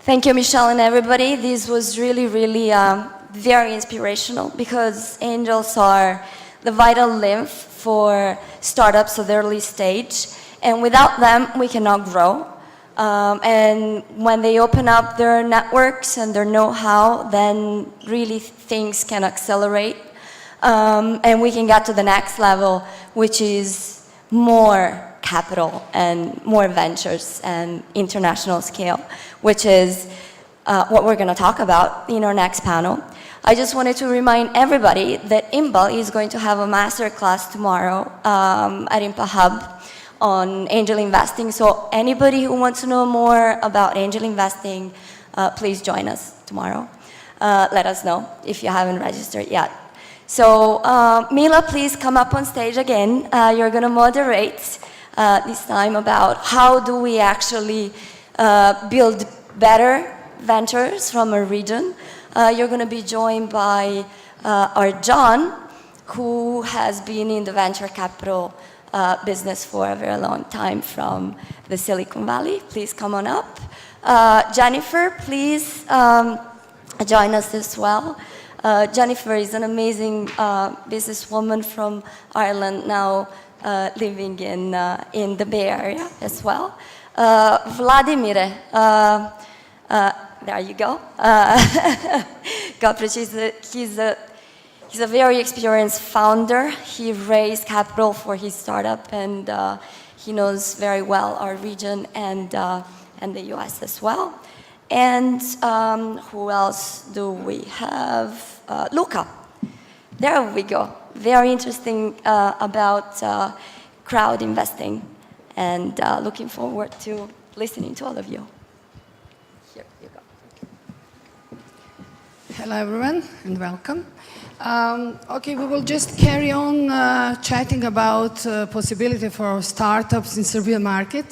Thank you, Michelle and everybody. This was really, really very inspirational because angels are the vital lymph for startups at the early stage. And without them, we cannot grow. And when they open up their networks and their know-how, then really things can accelerate. And we can get to the next level, which is more capital and more ventures and international scale, which is what we're going to talk about in our next panel. I just wanted to remind everybody that IMBA is going to have a masterclass tomorrow at IMPA Hub on angel investing. So anybody who wants to know more about angel investing, please join us tomorrow. Let us know if you haven't registered yet. So Mila, please come up on stage again. You're going to moderate this time about how do we actually build better ventures from a region. You're going to be joined by our John, who has been in the venture capital business for a very long time from the Silicon Valley. Please come on up. Jennifer, please join us as well. Jennifer is an amazing businesswoman from Ireland, now living in the Bay Area as well. Vladimir, there you go. Koprić, he's a very experienced founder. He raised capital for his startup, and he knows very well our region and the US as well. And who else do we have? Luka. There we go. Very interesting about crowd investing, and looking forward to listening to all of you. Here you go. Hello everyone and welcome. Okay, we will just carry on chatting about possibility for startups in Serbian market.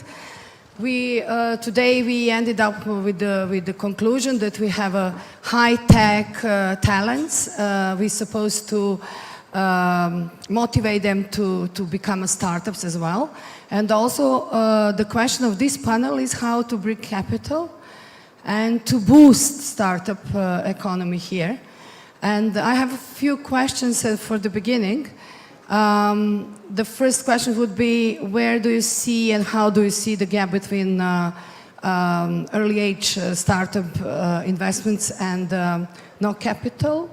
Today we ended up with the conclusion that we have a high-tech talents. We're supposed to motivate them to become startups as well. And also the question of this panel is how to bring capital and to boost startup economy here. And I have a few questions for the beginning. The first question would be, where do you see and how do you see the gap between early age startup investments and no capital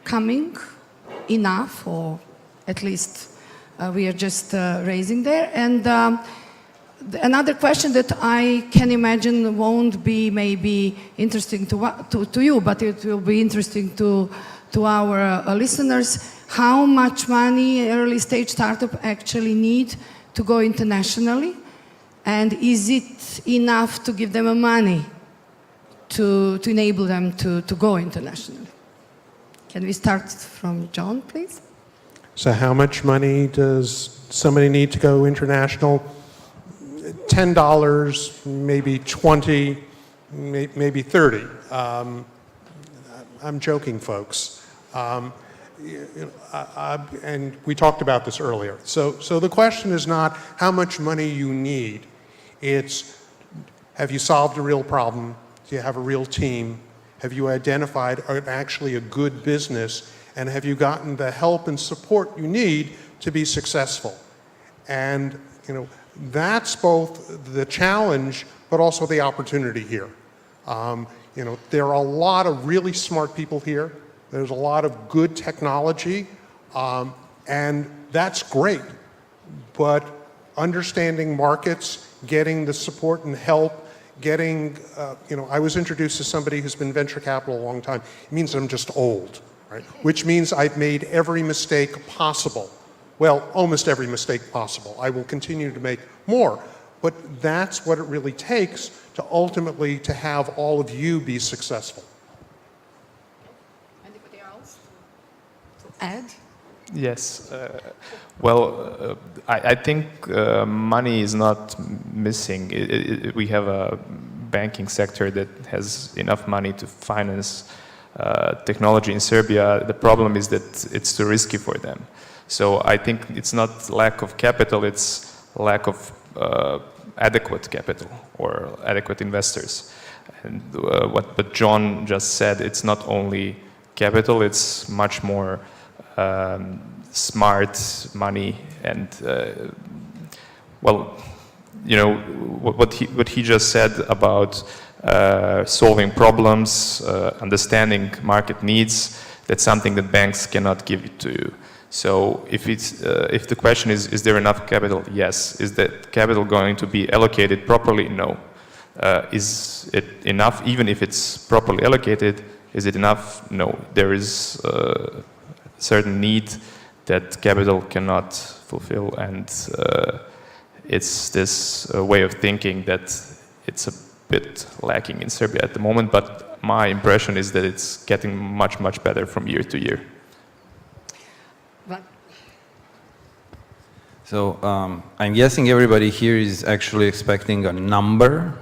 coming enough, or at least we are just raising there? And another question that I can imagine won't be maybe interesting to you, but it will be interesting to our listeners. How much money early stage startup actually need to go internationally? And is it enough to give them money to enable them to go internationally? Can we start from John, please? So how much money does somebody need to go international? $10, maybe 20, maybe 30. I'm joking, folks. And we talked about this earlier. So the question is not how much money you need. It's, have you solved a real problem? Do you have a real team? Have you identified actually a good business? And have you gotten the help and support you need to be successful? And that's both the challenge, but also the opportunity here. There are a lot of really smart people here. There's a lot of good technology, and that's great. But understanding markets, getting the support and help, getting, I was introduced to somebody who's been venture capital a long time. It means I'm just old, right? Which means I've made every mistake possible. Well, almost every mistake possible. I will continue to make more. But that's what it really takes to ultimately to have all of you be successful. Anybody else to add? Yes. I think money is not missing. We have a banking sector that has enough money to finance technology in Serbia. The problem is that it's too risky for them. So I think it's not lack of capital, it's lack of adequate capital or adequate investors. And what John just said, it's not only capital, it's much more smart money and well, you know, what he just said about solving problems, understanding market needs, that's something that banks cannot give it to you. So if the question is there enough capital? Yes. Is that capital going to be allocated properly? No. Is it enough? Even if it's properly allocated, is it enough? No. There is a certain need that capital cannot fulfill, and it's this way of thinking that it's a bit lacking in Serbia at the moment, but my impression is that it's getting much, much better from year to year. So I'm guessing everybody here is actually expecting a number.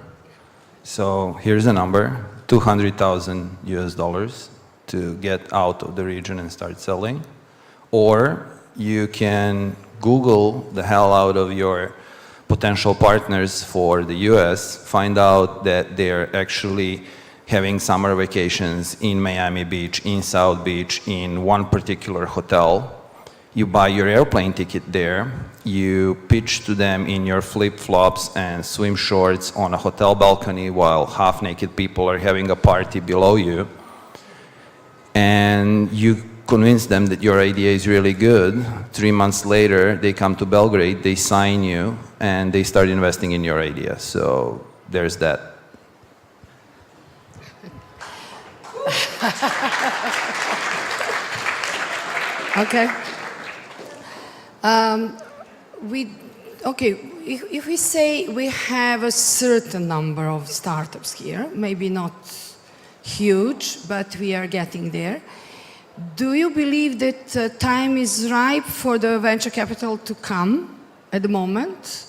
So here's a number, $200,000 to get out of the region and start selling. Or you can Google the hell out of your potential partners for the US, find out that they're actually having summer vacations in Miami Beach, in South Beach, in one particular hotel. You buy your airplane ticket there, you pitch to them in your flip-flops and swim shorts on a hotel balcony while half-naked people are having a party below you, and you convince them that your idea is really good. 3 months later, they come to Belgrade, they sign you, and they start investing in your idea. So there's that. Okay. If we say we have a certain number of startups here, maybe not huge, but we are getting there. Do you believe that time is ripe for the venture capital to come at the moment?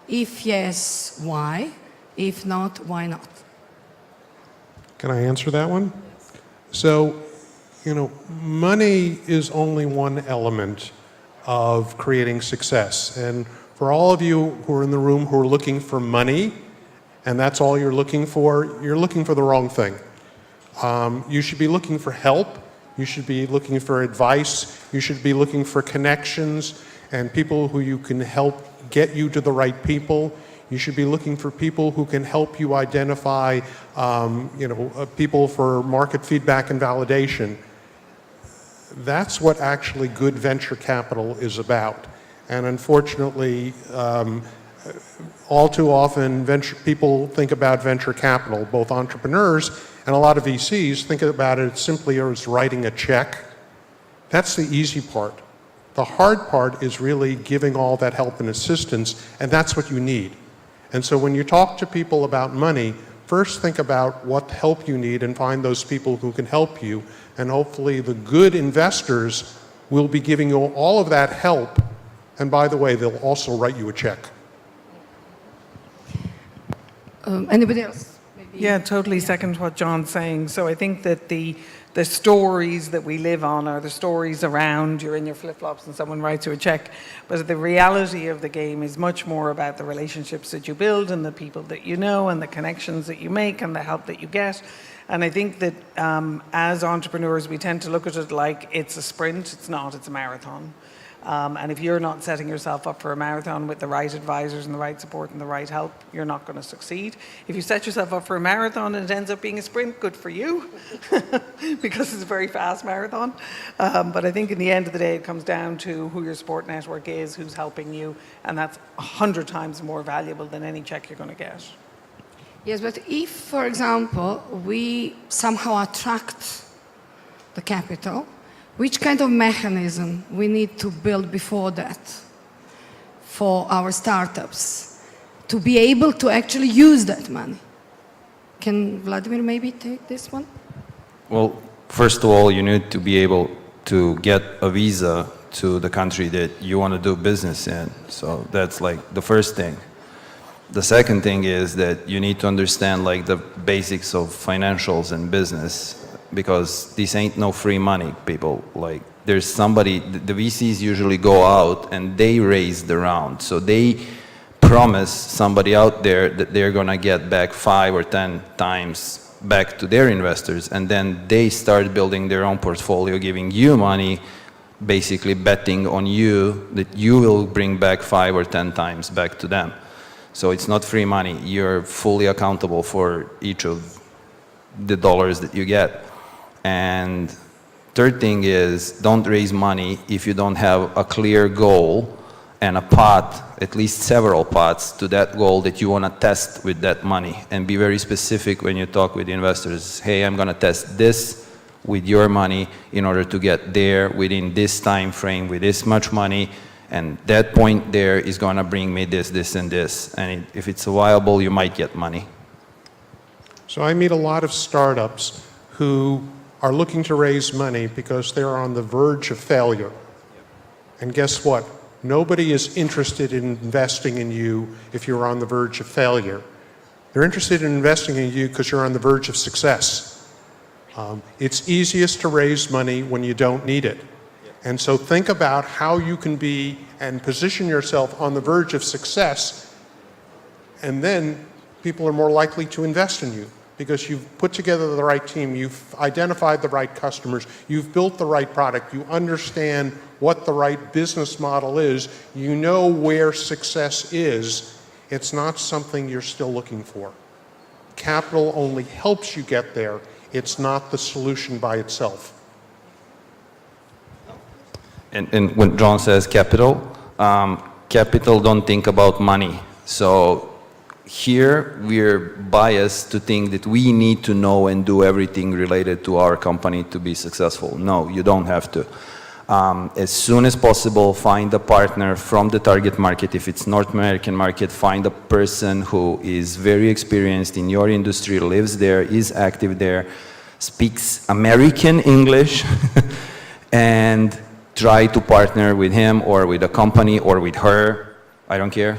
If yes, why? If not, why not? Can I answer that one? So, you know, money is only one element of creating success. And for all of you who are in the room who are looking for money, and that's all you're looking for the wrong thing. You should be looking for help. You should be looking for advice. You should be looking for connections and people who you can help get you to the right people. You should be looking for people who can help you identify, people for market feedback and validation. That's what actually good venture capital is about. And unfortunately, all too often, people think about venture capital, both entrepreneurs and a lot of VCs think about it simply as writing a check. That's the easy part. The hard part is really giving all that help and assistance, and that's what you need. And so when you talk to people about money, first think about what help you need and find those people who can help you. And hopefully the good investors will be giving you all of that help. And by the way, they'll also write you a check. Anybody else? Maybe. Yeah, totally second what John's saying. So I think that the stories that we live on are the stories around you're in your flip-flops and someone writes you a check. But the reality of the game is much more about the relationships that you build and the people that you know and the connections that you make and the help that you get. And I think that as entrepreneurs, we tend to look at it like it's a sprint. It's not, it's a marathon. And if you're not setting yourself up for a marathon with the right advisors and the right support and the right help, you're not going to succeed. If you set yourself up for a marathon and it ends up being a sprint, good for you, because it's a very fast marathon. But I think in the end of the day, it comes down to who your support network is, who's helping you, and that's 100 times more valuable than any check you're going to get. Yes, but if, for example, we somehow attract the capital, which kind of mechanism we need to build before that for our startups to be able to actually use that money? Can Vladimir maybe take this one? Well, first of all, you need to be able to get a visa to the country that you want to do business in. So that's like the first thing. The second thing is that you need to understand like the basics of financials and business, because this ain't no free money, people. Like there's somebody, the VCs usually go out and they raise the round. So they promise somebody out there that they're going to get back 5 or 10 times back to their investors, and then they start building their own portfolio, giving you money, basically betting on you that you will bring back 5 or 10 times back to them. So it's not free money. You're fully accountable for each of the dollars that you get. And third thing is, don't raise money if you don't have a clear goal and a pot, at least several pots, to that goal that you want to test with that money. And be very specific when you talk with investors. Hey, I'm going to test this with your money in order to get there within this time frame with this much money. And that point there is going to bring me this, this, and this. And if it's viable, you might get money. So I meet a lot of startups who are looking to raise money because they're on the verge of failure. And guess what? Nobody is interested in investing in you if you're on the verge of failure. They're interested in investing in you because you're on the verge of success. It's easiest to raise money when you don't need it. And so think about how you can be and position yourself on the verge of success, and then people are more likely to invest in you because you've put together the right team, you've identified the right customers, you've built the right product, you understand what the right business model is, you know where success is. It's not something you're still looking for. Capital only helps you get there. It's not the solution by itself. And when John says capital, capital don't think about money. So here we're biased to think that we need to know and do everything related to our company to be successful. No, you don't have to. As soon as possible, find a partner from the target market. If it's North American market, find a person who is very experienced in your industry, lives there, is active there, speaks American English, and try to partner with him or with a company or with her, I don't care,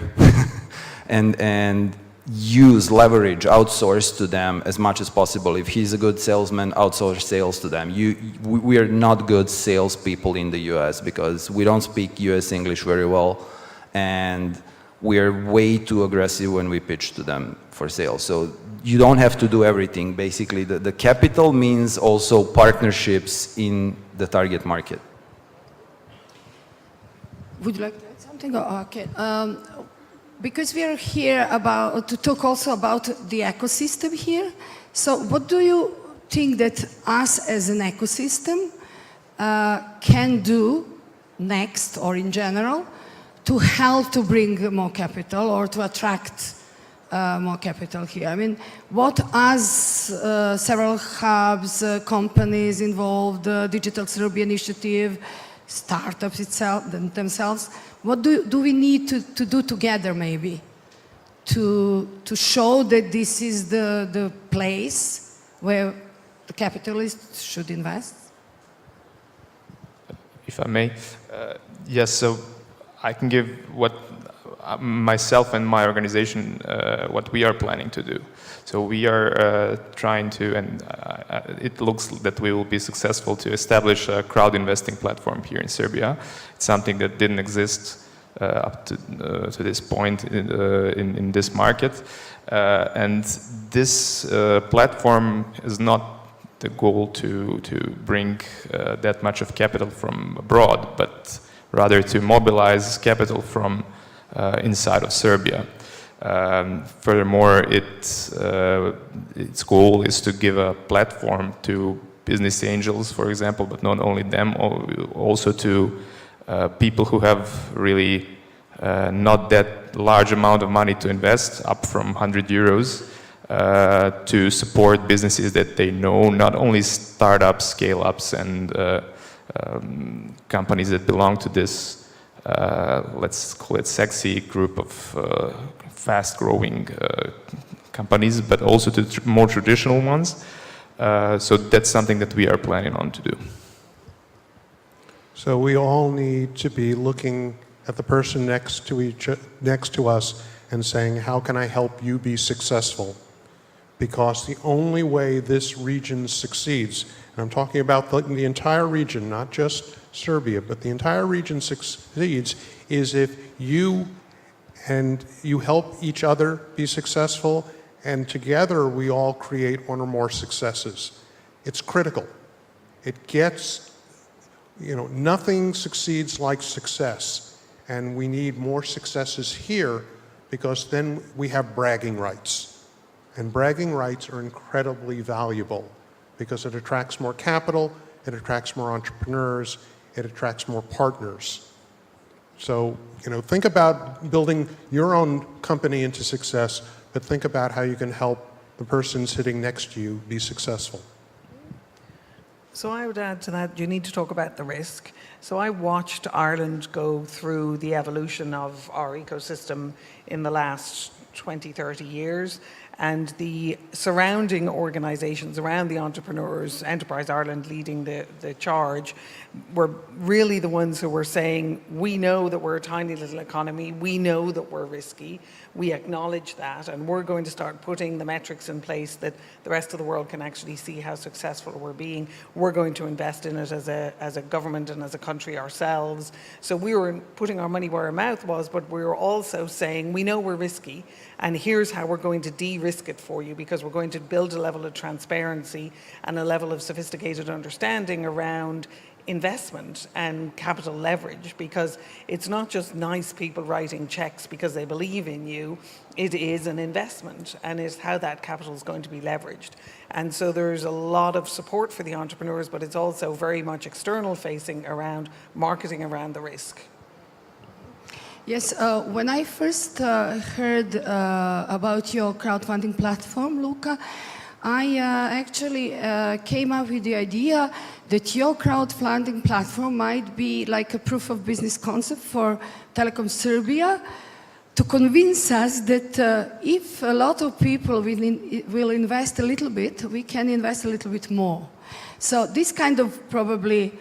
and use, leverage, outsource to them as much as possible. If he's a good salesman, outsource sales to them. We are not good salespeople in the US because we don't speak US English very well, and we are way too aggressive when we pitch to them for sales. So you don't have to do everything. Basically, the capital means also partnerships in the target market. Would you like to add something? Okay. Because we are here to talk also about the ecosystem here. So what do you think that us as an ecosystem can do next or in general to help to bring more capital or to attract more capital here? I mean, what as several hubs, companies involved, Digital Serbia initiative, startups themselves, what do we need to do together maybe to show that this is the place where the capitalists should invest? If I may, yes, so I can give what myself and my organization, what we are planning to do. So we are trying to, and it looks that we will be successful to establish a crowd investing platform here in Serbia. It's something that didn't exist up to this point in this market. And this platform is not the goal to bring that much of capital from abroad, but rather to mobilize capital from inside of Serbia. Furthermore, its goal is to give a platform to business angels, for example, but not only them, also to people who have really not that large amount of money to invest, up from 100 euros, to support businesses that they know, not only startups, scale-ups, and companies that belong to this, let's call it SxSE group of fast-growing companies, but also to more traditional ones. So that's something that we are planning on to do. So we all need to be looking at the person next to us and saying, how can I help you be successful? Because the only way this region succeeds, and I'm talking about the entire region, not just Serbia, but the entire region succeeds, is if you and you help each other be successful, and together we all create one or more successes. It's critical. It gets, nothing succeeds like success, and we need more successes here because then we have bragging rights. And bragging rights are incredibly valuable because it attracts more capital, it attracts more entrepreneurs, it attracts more partners. So, think about building your own company into success, but think about how you can help the person sitting next to you be successful. So I would add to that, you need to talk about the risk. So I watched Ireland go through the evolution of our ecosystem in the last 20, 30 years, and the surrounding organizations around the entrepreneurs, Enterprise Ireland leading the charge, were really the ones who were saying, we know that we're a tiny little economy, we know that we're risky, we acknowledge that, and we're going to start putting the metrics in place that the rest of the world can actually see how successful we're being. We're going to invest in it as a government and as a country ourselves. So we were putting our money where our mouth was, but we were also saying, we know we're risky, and here's how we're going to de-risk it for you, because we're going to build a level of transparency and a level of sophisticated understanding around investment and capital leverage, because it's not just nice people writing checks because they believe in you. It is an investment, and it's how that capital is going to be leveraged. And so there's a lot of support for the entrepreneurs, but it's also very much external facing around marketing around the risk. Yes, when I first heard about your crowdfunding platform, Luka, I actually came up with the idea that your crowdfunding platform might be like a proof of business concept for Telekom Serbia to convince us that if a lot of people will invest a little bit, we can invest a little bit more. So this kind of probably,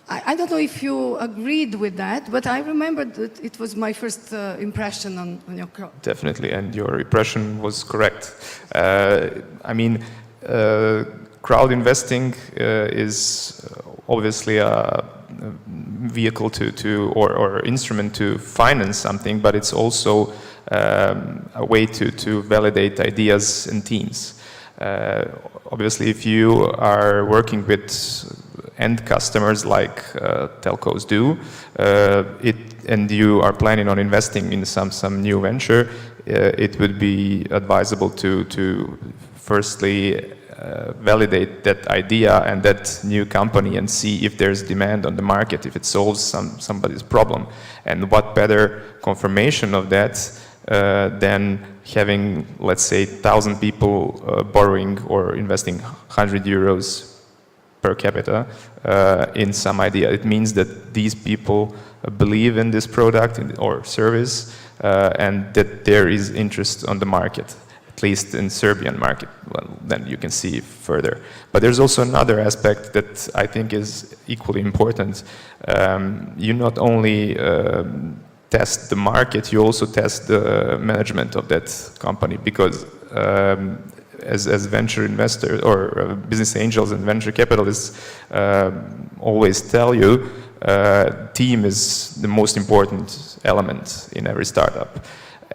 I don't know if you agreed with that, but I remember that it was my first impression on your crowd. Definitely, and your impression was correct. Crowd investing is obviously a vehicle or instrument to finance something, but it's also a way to validate ideas and teams. Obviously, if you are working with end customers like telcos do, and you are planning on investing in some new venture, it would be advisable to firstly validate that idea and that new company and see if there's demand on the market, if it solves somebody's problem. And what better confirmation of that than having, let's say, 1,000 people borrowing or investing 100 euros per capita in some idea. It means that these people believe in this product or service and that there is interest on the market, at least in Serbian market. Well, then you can see further. But there's also another aspect that I think is equally important. You not only test the market, you also test the management of that company, because as venture investors or business angels and venture capitalists always tell you, team is the most important element in every startup.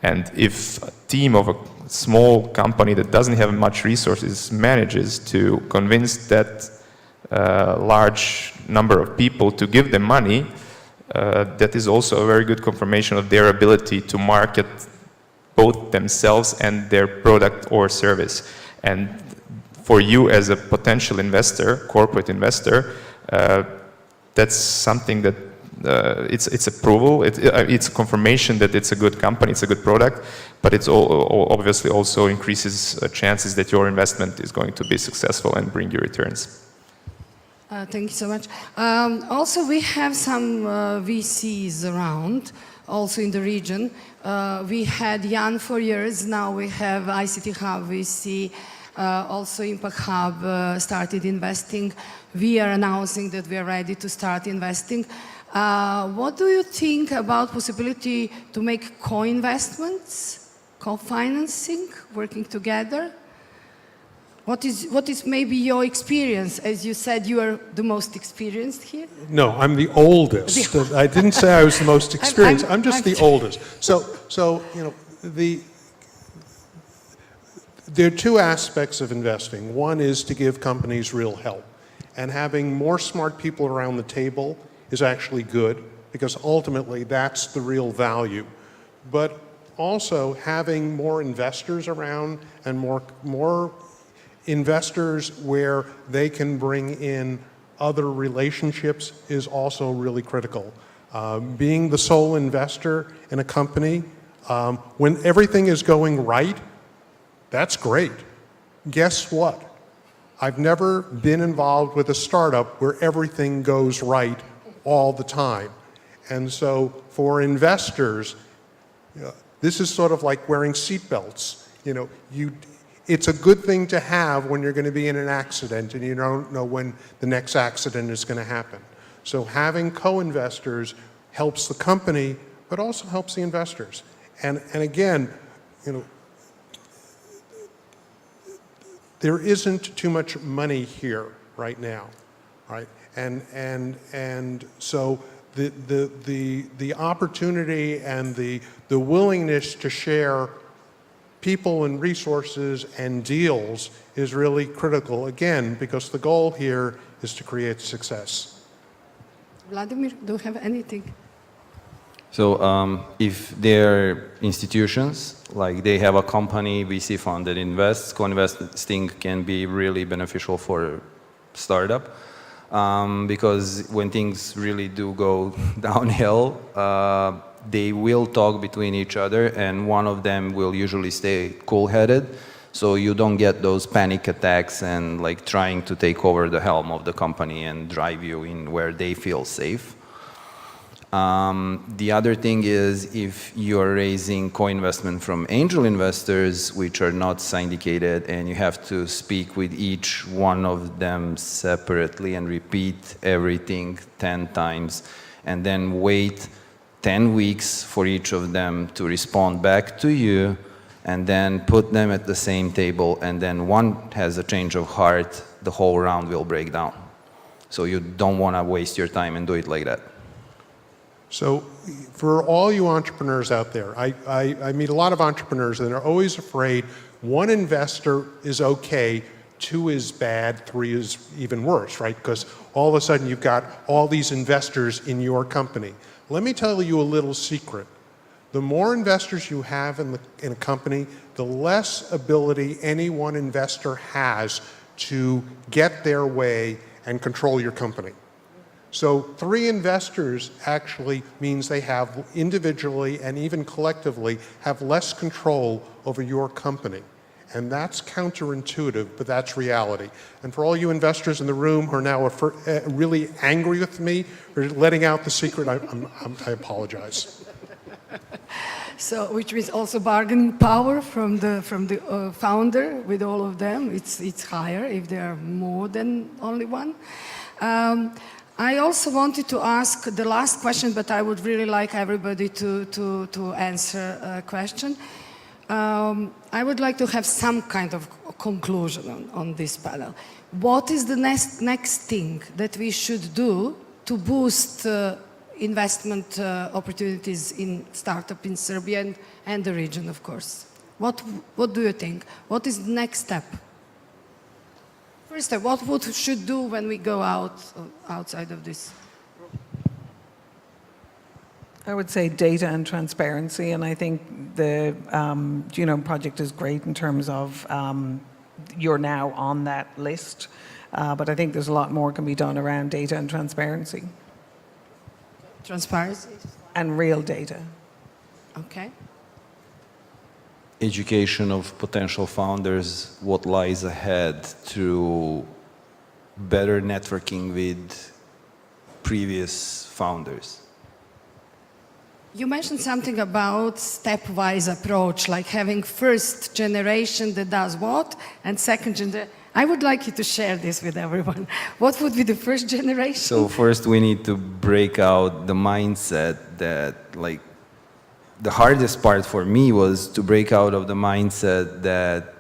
And if a team of a small company that doesn't have much resources manages to convince that large number of people to give them money, that is also a very good confirmation of their ability to market both themselves and their product or service. And for you as a potential investor, corporate investor, that's something that it's approval, it's a confirmation that it's a good company, it's a good product, but it's obviously also increases chances that your investment is going to be successful and bring you returns. Thank you so much. Also, we have some VCs around, also in the region. We had Jan for years, now we have ICT Hub VC, also Impact Hub started investing. We are announcing that we are ready to start investing. What do you think about possibility to make co-investments, co-financing, working together? What is maybe your experience? As you said, you are the most experienced here. No, I'm the oldest. I didn't say I was the most experienced. I'm just the oldest. So you know, there are two aspects of investing. One is to give companies real help. And having more smart people around the table is actually good, because ultimately that's the real value. But also having more investors around and more investors where they can bring in other relationships is also really critical. Being the sole investor in a company, when everything is going right, that's great. Guess what? I've never been involved with a startup where everything goes right all the time. And so for investors, this is sort of like wearing seatbelts. You know, it's a good thing to have when you're going to be in an accident and you don't know when the next accident is going to happen. So having co-investors helps the company, but also helps the investors. And again, you know, there isn't too much money here right now, right? And so the opportunity and the willingness to share people and resources and deals is really critical, again, because the goal here is to create success. Vladimir, do you have anything? So if they're institutions, like they have a company, VC fund that invests, co-investing can be really beneficial for startup. Because when things really do go downhill, they will talk between each other, and one of them will usually stay cool-headed, so you don't get those panic attacks and like trying to take over the helm of the company and drive you in where they feel safe. The other thing is, if you're raising co-investment from angel investors, which are not syndicated, and you have to speak with each one of them separately and repeat everything 10 times, and then wait 10 weeks for each of them to respond back to you, and then put them at the same table, and then one has a change of heart, the whole round will break down. So you don't want to waste your time and do it like that. So for all you entrepreneurs out there, I meet a lot of entrepreneurs and they're always afraid one investor is okay, two is bad, three is even worse, right? Because all of a sudden you've got all these investors in your company. Let me tell you a little secret. The more investors you have in a company, the less ability any one investor has to get their way and control your company. So 3 investors actually means they have individually and even collectively have less control over your company. And that's counterintuitive, but that's reality. And for all you investors in the room who are now really angry with me for letting out the secret, I apologize. So, which means also bargaining power from the founder with all of them. It's higher if there are more than only one. I also wanted to ask the last question, but I would really like everybody to answer a question. I would like to have some kind of conclusion on this panel. What is the next thing that we should do to boost investment opportunities in startup in Serbia and the region, of course? What do you think? What is the next step? First step, what we should do when we go outside of this? I would say data and transparency, and I think the project is great in terms of you're now on that list, but I think there's a lot more can be done around data and transparency. Transparency? And real data. Okay. Education of potential founders, what lies ahead through better networking with previous founders. You mentioned something about stepwise approach, like having first generation that does what, and second generation. I would like you to share this with everyone. What would be the first generation? So first we need to break out the mindset that, like, the hardest part for me was to break out of the mindset that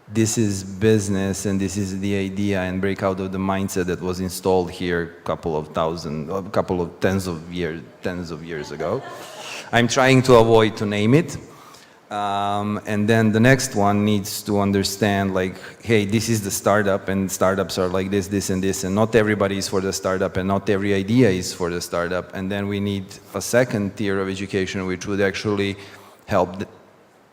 this is business and this is the idea, and break out of the mindset that was installed here a couple of tens of years ago. I'm trying to avoid to name it. And then the next one needs to understand, like, hey, this is the startup, and startups are like this, and this, and not everybody is for the startup, and not every idea is for the startup. And then we need a second tier of education, which would actually help the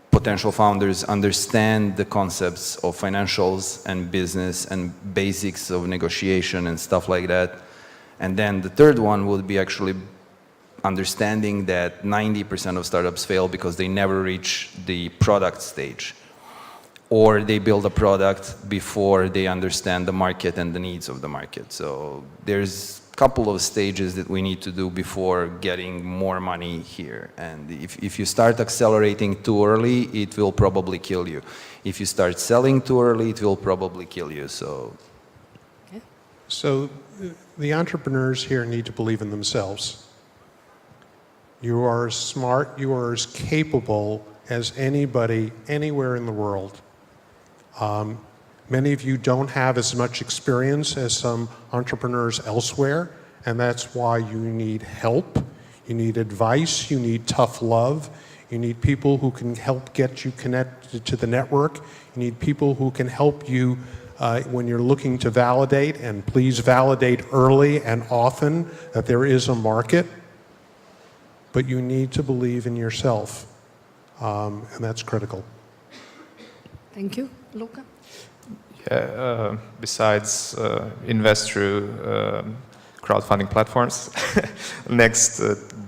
potential founders understand the concepts of financials and business and basics of negotiation and stuff like that. And then the third one would be actually understanding that 90% of startups fail because they never reach the product stage, or they build a product before they understand the market and the needs of the market. So there's a couple of stages that we need to do before getting more money here. And if you start accelerating too early, it will probably kill you. If you start selling too early, it will probably kill you. So the entrepreneurs here need to believe in themselves. You are as smart, you are as capable as anybody anywhere in the world. Many of you don't have as much experience as some entrepreneurs elsewhere, and that's why you need help, you need advice, you need tough love, you need people who can help get you connected to the network, you need people who can help you when you're looking to validate, and please validate early and often that there is a market. But you need to believe in yourself, and that's critical. Thank you. Luka? Yeah, besides invest through crowdfunding platforms, next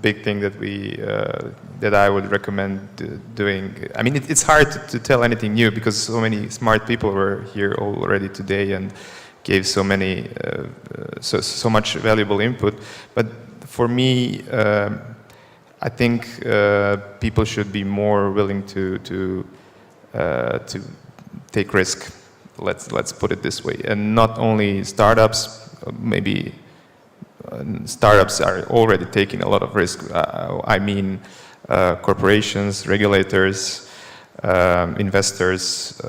big thing that that I would recommend doing. I mean, it's hard to tell anything new because so many smart people were here already today and gave so much valuable input. But for me, I think people should be more willing to take risk. Let's put it this way, and not only startups. Maybe startups are already taking a lot of risk. I mean, corporations, regulators, investors,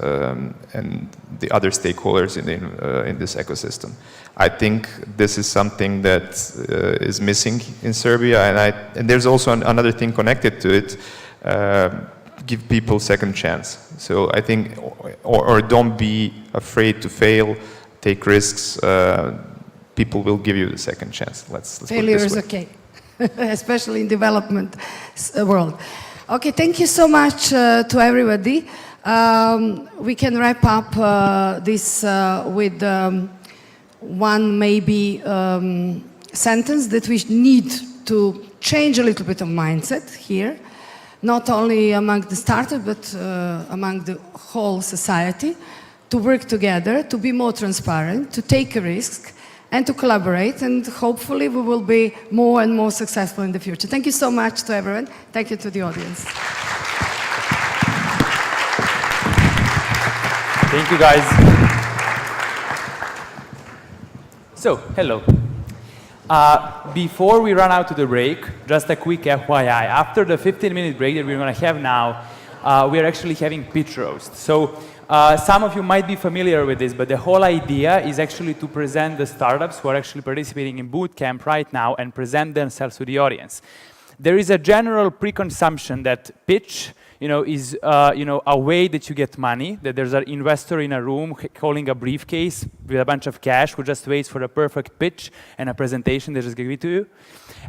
and the other stakeholders in this ecosystem. I think this is something that is missing in Serbia, and there's also another thing connected to it. Give people second chance. So I think, or don't be afraid to fail, take risks. People will give you the second chance. Let's Failure is okay, especially in development world. Okay, thank you so much to everybody. We can wrap up this with one maybe sentence that we need to change a little bit of mindset here, not only among the startups, but among the whole society, to work together, to be more transparent, to take a risk, and to collaborate, and hopefully we will be more and more successful in the future. Thank you so much to everyone. Thank you to the audience. Thank you, guys. So, hello. Before we run out to the break, just a quick FYI. After the 15-minute break that we're going to have now, we are actually having pitch roast. So, some of you might be familiar with this, but the whole idea is actually to present the startups who are actually participating in bootcamp right now and present themselves to the audience. There is a general preconception that pitch, is a way that you get money, that there's an investor in a room holding a briefcase with a bunch of cash who just waits for a perfect pitch and a presentation they just give it to you.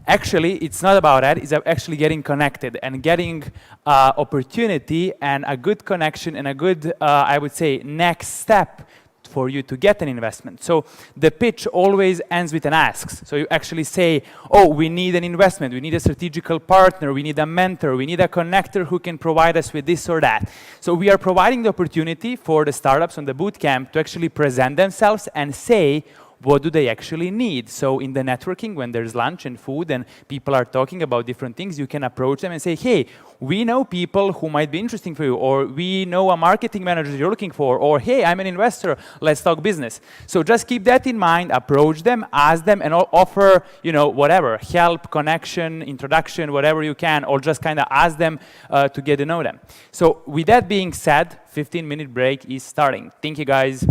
Actually, it's not about that. It's actually getting connected and getting opportunity and a good connection and a good, I would say, next step for you to get an investment. So the pitch always ends with an ask. So you actually say, oh, we need an investment, we need a strategical partner, we need a mentor, we need a connector who can provide us with this or that. So we are providing the opportunity for the startups on the bootcamp to actually present themselves and say what do they actually need. So in the networking, when there's lunch and food and people are talking about different things, you can approach them and say, hey, we know people who might be interesting for you, or we know a marketing manager you're looking for, or hey, I'm an investor, let's talk business. So just keep that in mind, approach them, ask them, and offer, you know, whatever, help, connection, introduction, whatever you can, or just kind of ask them to get to know them. So with that being said, 15-minute break is starting. Thank you, guys.